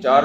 4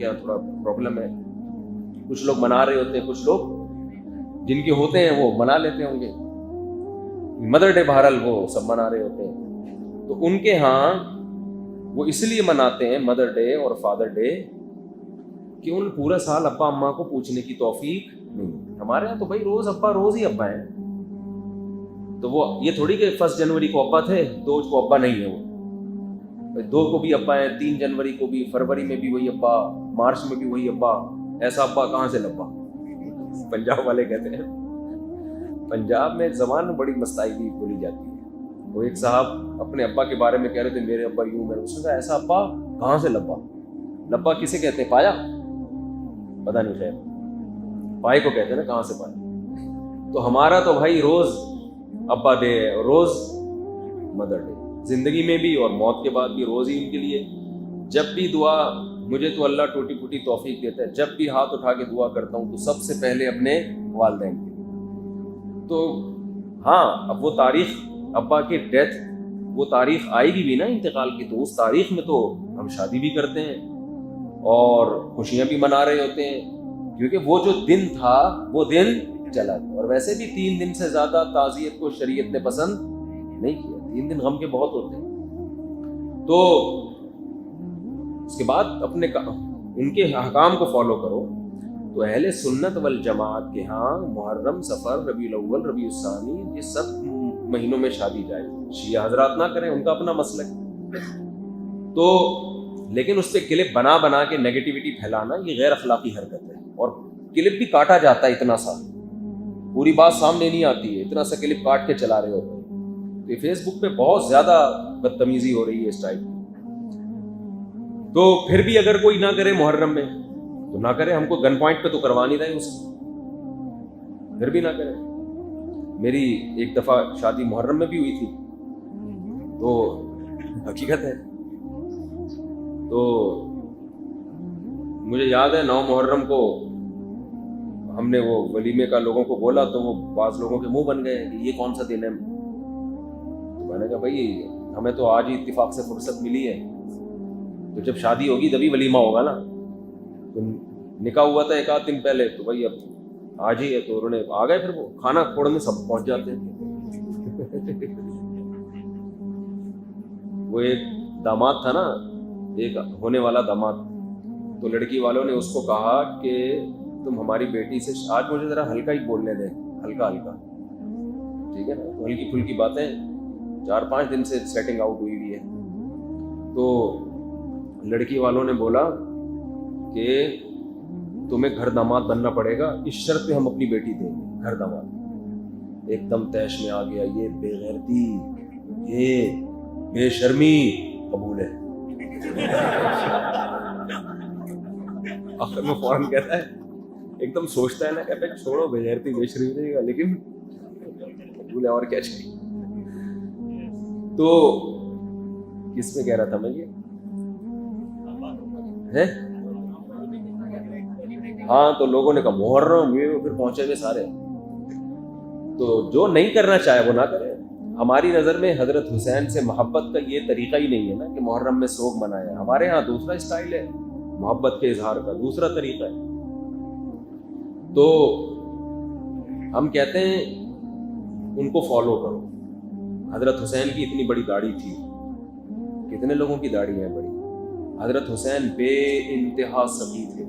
کے یہاں تھوڑا پرابلم ہے. کچھ لوگ منا رہے ہوتے ہیں, کچھ لوگ جن کے ہوتے ہیں وہ منا لیتے ہوں گے. مدر ڈے بہرحال وہ سب منا رہے ہوتے ہیں. تو ان کے ہاں وہ اس لیے مناتے ہیں مدر ڈے اور فادر ڈے کہ ان پورا سال ابا اماں کو پوچھنے کی توفیق نہیں. ہمارے یہاں تو بھائی روز ہی ابا ہیں. تو وہ یہ تھوڑی کہ 1 جنوری کو ابا تھے 2 کو ابا نہیں ہے. وہ 2 کو بھی ابا ہیں, 3 جنوری کو بھی, فروری میں بھی وہی ابا, مارچ میں بھی وہی ابا. ایسا ابا کہاں سے لبا؟ پنجاب والے کہتے ہیں. پنجاب میں زبان بڑی مستعدی بولی جاتی ہے. وہ ایک صاحب اپنے ابا کے بارے میں کہہ رہے تھے میرے ابا یوں, میں نے اس نے کہا ایسا ابا کہاں سے لبا؟ لبا کسے کہتے ہیں؟ پایا؟ پتہ نہیں, خیر پائے کو کہتے ہیں نا, کہاں سے پایا. تو ہمارا تو بھائی روز ابا ڈے ہے, روز مدر ڈے, زندگی میں بھی اور موت کے بعد بھی روز ہی ان کے لیے. جب بھی دعا, مجھے تو اللہ ٹوٹی پھوٹی توفیق دیتا ہے, جب بھی ہاتھ اٹھا کے دعا کرتا ہوں تو سب سے پہلے اپنے والدین کے. تو ہاں اب وہ تاریخ ابا کی ڈیتھ, وہ تاریخ آئے گی بھی نا انتقال کی, تو اس تاریخ میں تو ہم شادی بھی کرتے ہیں اور خوشیاں بھی منا رہے ہوتے ہیں, کیونکہ وہ جو دن تھا وہ دن چلا گیا. اور ویسے بھی 3 دن سے زیادہ تعزیت کو شریعت نے پسند نہیں کیا. 3 دن غم کے بہت ہوتے ہیں. تو اس کے بعد اپنے ان کے احکام کو فالو کرو. تو اہل سنت والجماعت کے ہاں محرم, صفر, ربیع الاول, ربیع الثانی, یہ سب مہینوں میں شادی جائز. شیعہ حضرات نہ کریں, ان کا اپنا مسلک. تو لیکن اس پہ کلپ بنا کے نیگیٹیوٹی پھیلانا یہ غیر اخلاقی حرکت ہے. اور کلپ بھی کاٹا جاتا ہے اتنا سا, پوری بات سامنے نہیں آتی ہے, اتنا سا کلپ کاٹ کے چلا رہے ہوتے ہیں. تو فیس بک پہ بہت زیادہ بدتمیزی ہو رہی ہے اس ٹائپ کی. تو پھر بھی اگر کوئی نہ کرے محرم میں تو نہ کرے, ہم کو گن پوائنٹ پہ تو کروا نہیں رہے اسے, پھر بھی نہ کرے. میری ایک دفعہ شادی محرم میں بھی ہوئی تھی, تو حقیقت ہے. تو مجھے یاد ہے 9 محرم کو ہم نے وہ ولیمے کا لوگوں کو بولا, تو وہ بعض لوگوں کے منہ بن گئے کہ یہ کون سا دن ہے. تو میں نے کہا بھائی ہمیں تو آج ہی اتفاق سے فرصت ملی ہے, تو جب شادی ہوگی تبھی ولیمہ ہوگا نا. تو نکاح ہوا تھا 1 آدھ دن پہلے, تو بھائی اب آج ہی ہے, تو انہوں نے آ گئے. پھر وہ کھانا کھوڑنے سب پہنچ جاتے ہیں. وہ ایک داماد تھا نا, ایک ہونے والا داماد, تو لڑکی والوں نے اس کو کہا کہ تم ہماری بیٹی سے, آج مجھے ذرا ہلکا ہی بولنے دیں, ہلکا, ٹھیک ہے نا, تو ہلکی پھلکی باتیں, 4-5 دن سے سیٹنگ آؤٹ ہوئی ہے. تو لڑکی والوں نے بولا کہ تمہیں گھر داماد بننا پڑے گا, اس شرط پہ ہم اپنی بیٹی دیں گے گھر داماد. ایک دم تیش میں آ گیا, یہ بے غیرتی, یہ بے شرمی قبول ہے. آخر میں فوراً کہتا ہے, ایک دم سوچتا ہے نا, کہتا ہے چھوڑو بے غیرتی بے شرمی دے گا, لیکن قبول ہے, اور کیا چاہیے. تو کس میں کہہ رہا تھا میں یہ ہے, ہاں تو لوگوں نے کہا محرم, یہ پھر پہنچے ہوئے سارے. تو جو نہیں کرنا چاہے وہ نہ کرے. ہماری نظر میں حضرت حسین سے محبت کا یہ طریقہ ہی نہیں ہے نا کہ محرم میں سوگ منائے. ہمارے ہاں دوسرا اسٹائل ہے محبت کے اظہار کا, دوسرا طریقہ ہے. تو ہم کہتے ہیں ان کو فالو کرو. حضرت حسین کی اتنی بڑی داڑھی تھی, کتنے لوگوں کی داڑھی ہے بڑی. حضرت حسین بے انتہا سخی تھے.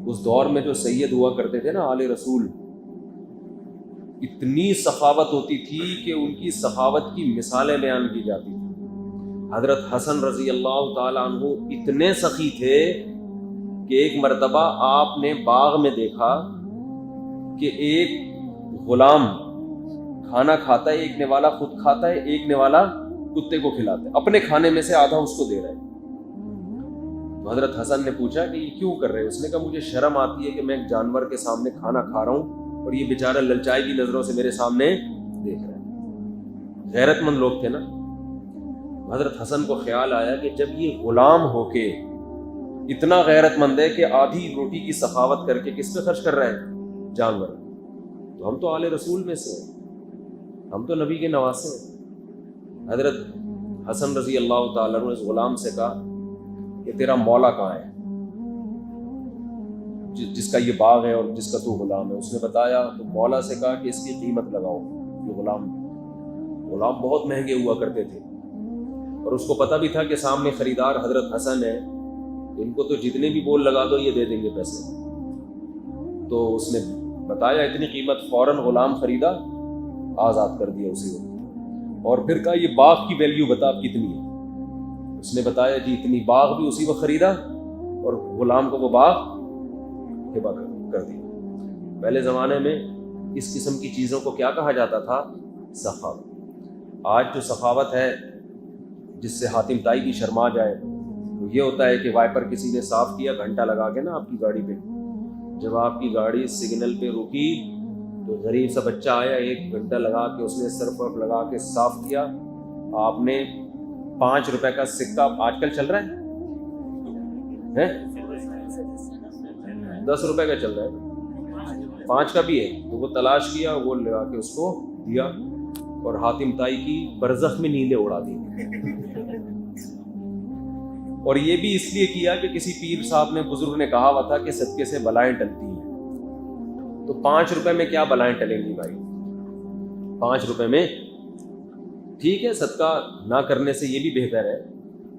اس دور میں جو سید ہوا کرتے تھے نا آل رسول, اتنی سخاوت ہوتی تھی کہ ان کی سخاوت کی مثالیں بیان کی جاتی تھی. حضرت حسن رضی اللہ تعالیٰ عنہ اتنے سخی تھے کہ ایک مرتبہ آپ نے باغ میں دیکھا کہ ایک غلام کھانا کھاتا ہے, ایک نوالا خود کھاتا ہے, ایک نوالا کتے کو کھلاتا ہے, اپنے کھانے میں سے آدھا اس کو دے رہا ہے. تو حضرت حسن نے پوچھا کہ یہ کیوں کر رہے ہیں؟ اس نے کہا مجھے شرم آتی ہے کہ میں ایک جانور کے سامنے کھانا کھا رہا ہوں اور یہ بیچارہ للچائی کی نظروں سے میرے سامنے دیکھ رہا ہے. غیرت مند لوگ تھے نا. حضرت حسن کو خیال آیا کہ جب یہ غلام ہو کے اتنا غیرت مند ہے کہ آدھی روٹی کی سخاوت کر کے کس پہ خرچ کر رہا ہے؟ جانور. تو ہم تو آل رسول میں سے ہیں, ہم تو نبی کے نواسے ہیں. حضرت حسن رضی اللہ تعالیٰ نے اس غلام سے کہا کہ تیرا مولا کہاں ہے؟ جس کا یہ باغ ہے اور جس کا تو غلام ہے. اس نے بتایا تو مولا سے کہا کہ اس کی قیمت لگاؤ. یہ غلام بہت مہنگے ہوا کرتے تھے اور اس کو پتہ بھی تھا کہ سامنے خریدار حضرت حسن ہے, ان کو تو جتنے بھی بول لگا دو یہ دے دیں گے پیسے. تو اس نے بتایا اتنی قیمت, فوراً غلام خریدا, آزاد کر دیا اسی وقت. اور پھر کہا یہ باغ کی ویلیو بتا اب کتنی ہے. اس نے بتایا جی اتنی, باغ بھی اسی وقت خریدا اور غلام کو وہ باغ ہبہ کر دیا. پہلے زمانے میں اس قسم کی چیزوں کو کیا کہا جاتا تھا؟ سخاوت. آج جو سخاوت ہے جس سے حاتم طائی کی شرما جائے وہ یہ ہوتا ہے کہ وائپر کسی نے صاف کیا گھنٹہ لگا کے نا آپ کی گاڑی پہ, جب آپ کی گاڑی سگنل پہ رکی تو غریب سا بچہ آیا, 1 گھنٹہ لگا کے اس نے سرف ورف لگا کے صاف کیا. آپ نے 5 روپے کا سکہ آج کل چل رہا ہے 10 روپے کا چل رہا ہے, 5 کا بھی ہے, تو وہ تلاش کیا, وہ لگا کے اس کو دیا اور حاتم طائی کی برزخ میں نیندیں اڑا دی. اور یہ بھی اس لیے کیا کہ کسی پیر صاحب نے, بزرگ نے کہا ہوا تھا کہ صدقے سے بلائیں ٹلتی ہیں. تو 5 روپے میں کیا بلائیں ٹلیں گی بھائی؟ 5 روپے میں ٹھیک ہے, صدقہ نہ کرنے سے یہ بھی بہتر ہے.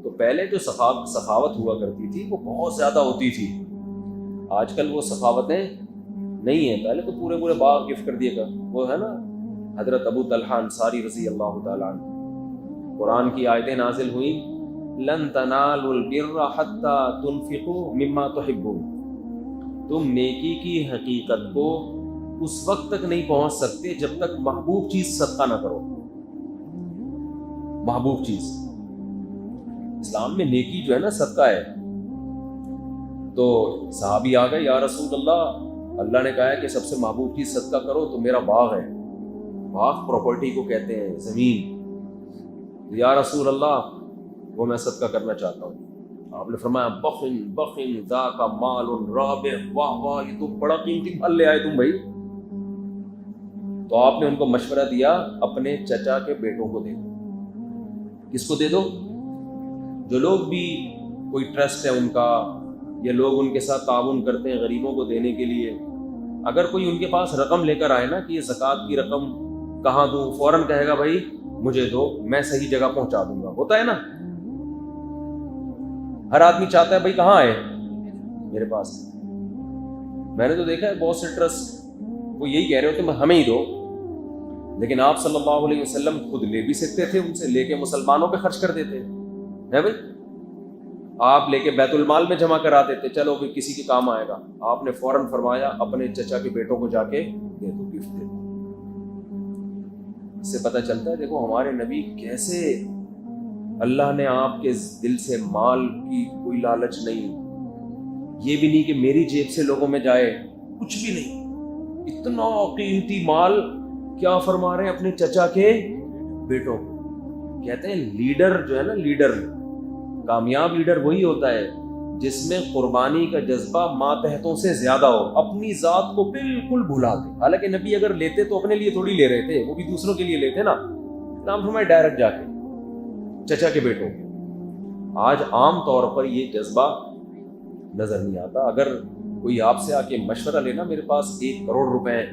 تو پہلے جو سخاوت ہوا کرتی تھی وہ بہت زیادہ ہوتی تھی. آج کل وہ سخاوتیں نہیں ہیں. پہلے تو پورے باغ گفٹ کر دیے گا. وہ ہے نا حضرت ابو طلحہ انصاری رضی اللہ تعالیٰ عنہ, قرآن کی آیتیں نازل ہوئیں, لن تنالوا البر حتى تنفقوا مما تحبون. تم نیکی کی حقیقت کو اس وقت تک نہیں پہنچ سکتے جب تک محبوب چیز صدقہ نہ کرو. محبوب چیز اسلام میں نیکی جو ہے نا صدقہ ہے. تو صحابی آ گئے, یا رسول اللہ, اللہ نے کہا ہے کہ سب سے محبوب چیز صدقہ کرو, تو میرا باغ ہے. باغ پراپرٹی کو کہتے ہیں, زمین. یا رسول اللہ وہ میں صدقہ کرنا چاہتا ہوں. آپ نے فرمایا بخن ذاک مال رابح. واہ واہ, یہ تو بڑا قیمتی مال لے آئے تم بھائی. تو آپ نے ان کو مشورہ دیا اپنے چچا کے بیٹوں کو دے دو. کس کو دے دو؟ جو لوگ بھی کوئی ٹرسٹ ہے ان کا, یا لوگ ان کے ساتھ تعاون کرتے ہیں غریبوں کو دینے کے لیے, اگر کوئی ان کے پاس رقم لے کر آئے نا کہ یہ زکوٰۃ کی رقم کہاں دوں, فوراً کہے گا بھائی مجھے دو, میں صحیح جگہ پہنچا دوں گا. ہوتا ہے نا, ہر آدمی چاہتا ہے بھائی کہاں آئے میرے پاس. میں نے تو دیکھا ہے بہت سے ٹرسٹ وہ یہی کہہ رہے ہوتے ہیں ہمیں ہی دو, لیکن آپ صلی اللہ علیہ وسلم خود لے بھی سکتے تھے, ان سے لے کے مسلمانوں پہ خرچ کر دیتے ہیں بھائی. آپ لے کے بیت المال میں جمع کرا دیتے, چلو بھی کسی کے کام آئے گا. آپ نے فوراً فرمایا اپنے چچا کے بیٹوں کو جا کے دے دو, گفٹ دے دو. اس سے پتہ چلتا ہے دیکھو ہمارے نبی کیسے, اللہ نے آپ کے دل سے مال کی کوئی لالچ نہیں, یہ بھی نہیں کہ میری جیب سے لوگوں میں جائے, کچھ بھی نہیں. اتنا قیمتی مال کیا فرما رہے ہیں اپنے چچا کے بیٹوں کو. کہتے ہیں لیڈر جو ہے نا, لیڈر, کامیاب لیڈر وہی ہوتا ہے جس میں قربانی کا جذبہ ماتحتوں سے زیادہ ہو, اپنی ذات کو بالکل بھلا دے. حالانکہ نبی اگر لیتے تو اپنے لیے تھوڑی لے رہے تھے, وہ بھی دوسروں کے لیے لیتے نا. نام فرمائے ڈائریکٹ جا کے چچا کے بیٹوں. آج عام طور پر یہ جذبہ نظر نہیں آتا. اگر کوئی آپ سے آ کے مشورہ لینا, میرے پاس 1 کروڑ روپے ہیں,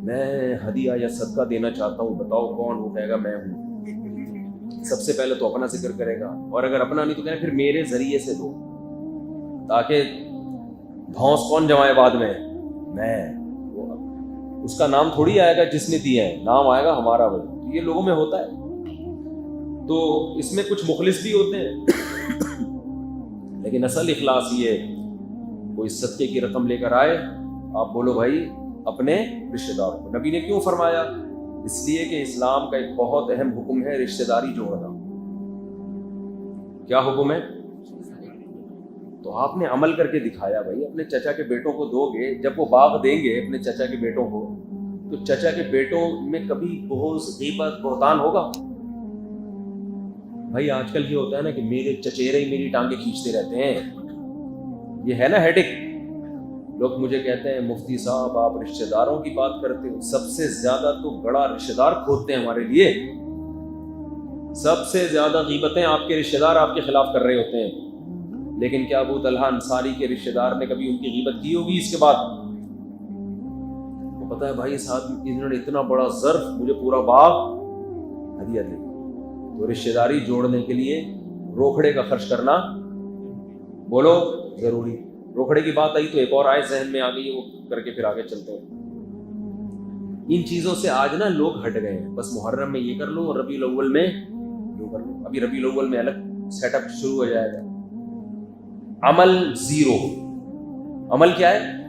میں ہدیہ یا صدقہ دینا چاہتا ہوں, بتاؤ کون؟ وہ کہے گا میں ہوں. سب سے پہلے تو اپنا ذکر کرے گا, اور اگر اپنا نہیں تو کہے پھر میرے ذریعے سے دو, تاکہ بھونس کون جمائے بعد میں, میں. اس کا نام تھوڑی آئے گا جس نے دیا ہے, نام آئے گا ہمارا بھائی. یہ لوگوں میں ہوتا ہے. تو اس میں کچھ مخلص بھی ہوتے ہیں لیکن اصل اخلاص یہ, کوئی صدقے کی رقم لے کر آئے, آپ بولو بھائی اپنے رشتہ داروں کو. نبی نے کیوں فرمایا؟ اس لیے کہ اسلام کا ایک بہت اہم حکم ہے رشتہ داری جوڑنا. کیا حکم ہے؟ تو آپ نے عمل کر کے دکھایا بھائی. اپنے چچا کے بیٹوں کو دو گے, جب وہ باغ دیں گے اپنے چچا کے بیٹوں کو, تو چچا کے بیٹوں میں کبھی بغض, غیبت, بہتان ہوگا؟ بھائی آج کل یہ ہوتا ہے نا کہ میرے چچیرے ہی میری ٹانگیں کھینچتے رہتے ہیں. یہ ہے نا ہیڈک. لوگ مجھے کہتے ہیں مفتی صاحب آپ رشتہ داروں کی بات کرتے ہو, سب سے زیادہ تو بڑا رشتہ دار کھوتے ہیں ہمارے لیے. سب سے زیادہ غیبتیں آپ کے رشتہ دار آپ کے خلاف کر رہے ہوتے ہیں. لیکن کیا ابو طلحہ انصاری کے رشتہ دار نے کبھی ان کی غیبت کی ہوگی اس کے بعد؟ وہ پتا ہے بھائی صاحب انہوں نے اتنا بڑا ظرف مجھے پورا باغ ہدیہ دے، تو رشتہ داری جوڑنے کے لیے روکھڑے کا خرچ کرنا بولو ضروری۔ روکھڑے کی بات آئی تو ایک اور آئے ذہن میں آ گئی، وہ کر کے پھر آگے چلتے ہیں۔ ان چیزوں سے آج نا لوگ ہٹ گئے ہیں، بس محرم میں یہ کر لو اور ربیع الاول میں یہ کر لو۔ ابھی ربیع الاول میں الگ سیٹ اپ شروع ہو جائے گا۔ عمل زیرو، عمل کیا ہے؟